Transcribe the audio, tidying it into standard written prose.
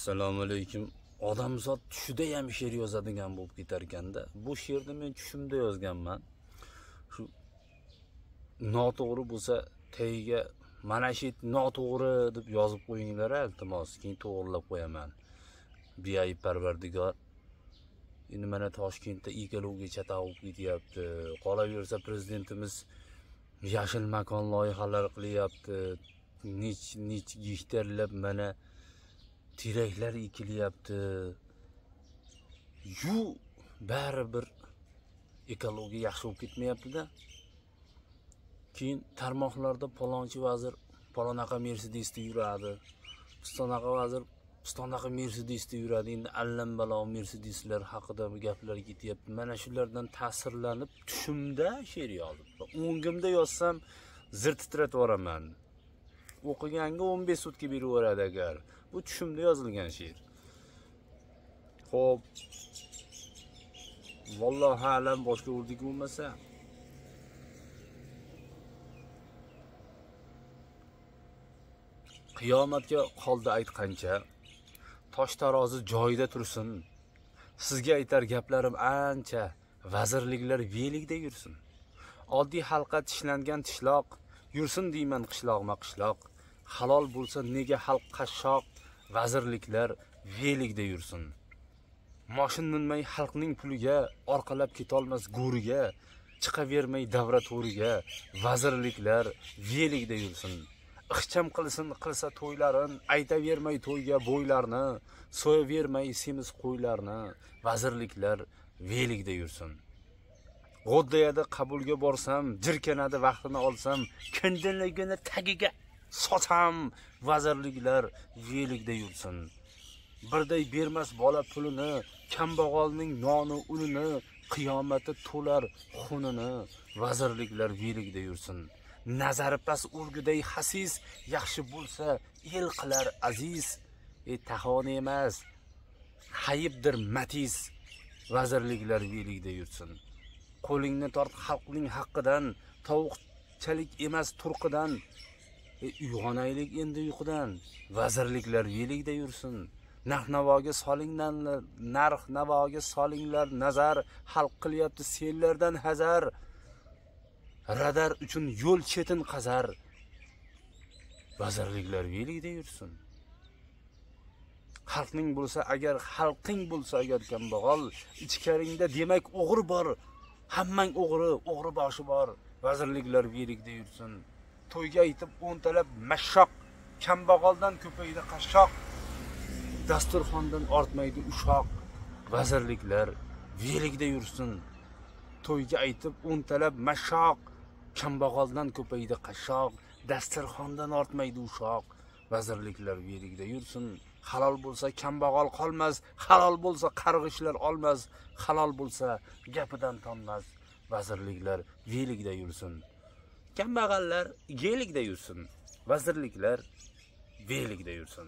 Assalomu alaykum. Odamzod tushida ham she'r yozadigan bo'lib ketar ekanda. Bu she'rni men tushimda yozganman. Shu noto'g'ri bo'lsa tagiga mana shu noto'g'ri deb yozib qo'yinglar, iltimos, keyin to'g'rilab qo'yaman. Beayb Parvardigor. Endi mana Toshkentda ekologiya chatoq bo'lib ketyapti. Qolaversa prezidentimiz yashil makon loyihalari qilyapti. Nech gektarlab mana teraklar ekilyapti. Baribir ekologiya yaxshi bo'lib ketmayapti-da. Keyin tarmoqlarda palonchi vazir palonaqa Mercedesda yuradi. Pistonaqa vazir pistonaqa Mercedesda yuradi. Endi allambalo Mercedeslar haqida gaplar ketyapti. Mana shulardan ta'sirlanib tushimda she'r yozdim. O'ngimda yozsam zir titratib yuboraman. O'qiganga 15 sutka berib yuboradi agar. Bu tushimda yozilgan she'r. Xo'p. Vallohu alam boshqa urdik bo'lmasa. Qiyomatga qoldi aytqancha, tosh tarozi joyida tursin. Sizga aytar gaplarim ancha, vazirliklar velikda yursin. Oddiy xalqqa tishlangan tishloq, yursin deyman qishloqma-qishloq. Halol bo'lsa nega xalq qashshoq, vazirliklar velikda yursin. Moshin minmay xalqning puliga, orqalab ketolmas go'riga, chiqavermay davra to'riga, vazirliklar velikda yursin. Ixcham qilsa to'ylarin, aytavermay to'yga bo'ylarni, so'yavermay semiz qo'ylarni, vazirliklar velikda yursin. G'oddayada qabulga borsam, jirkanadi vaqtini olsam, kindinligini tagiga sotsam, vazirliklar velikda yursin. Birday bermas bola pulini, kambag'alning noni unini, qiyomati to'lar xunini, vazirliklar velikda yursin. Nazari pas o'lguday xasis, yaxshi bo'lsa el qilar aziz. Tahoni emas, hayibdir matiz, vazirliklar velikda yursin. Qo'lingni tort xalqning haqqidan, tovuqchalik emas turqidan. Uyg'onaylik endi uyqudan, vazirliklar velikda yursin. Narx-navoga solinglar nazar, xalq qilyapti sellardan hazar. Radar uchun yo'l chetin qazar, vazirliklar velikda yursin. Xalqing bo'lsa agar kambag'al, ichkaringda demak o'g'ri bor. Hammang o'g'ri boshi bor, vazirliklar velikda yursin. To'yga aytib 10 talab mashshoq, kambag'aldan ko'paydi qashshoq. Dasturxondan ortmaydi ushoq, vazirliklar velikda yursin. To'yga aytib 10 talab mashshoq, kambag'aldan ko'paydi qashshoq, dasturxondan ortmaydi ushoq, vazirliklar velikda yursin. Halol bo'lsa kambag'al qolmas, halol bo'lsa qarg'ishlar olmas, halol bo'lsa gapidan tonmas, vazirliklar velikda yursin. Kambag'allar gelikda yursin, vazirliklar velikda yursin.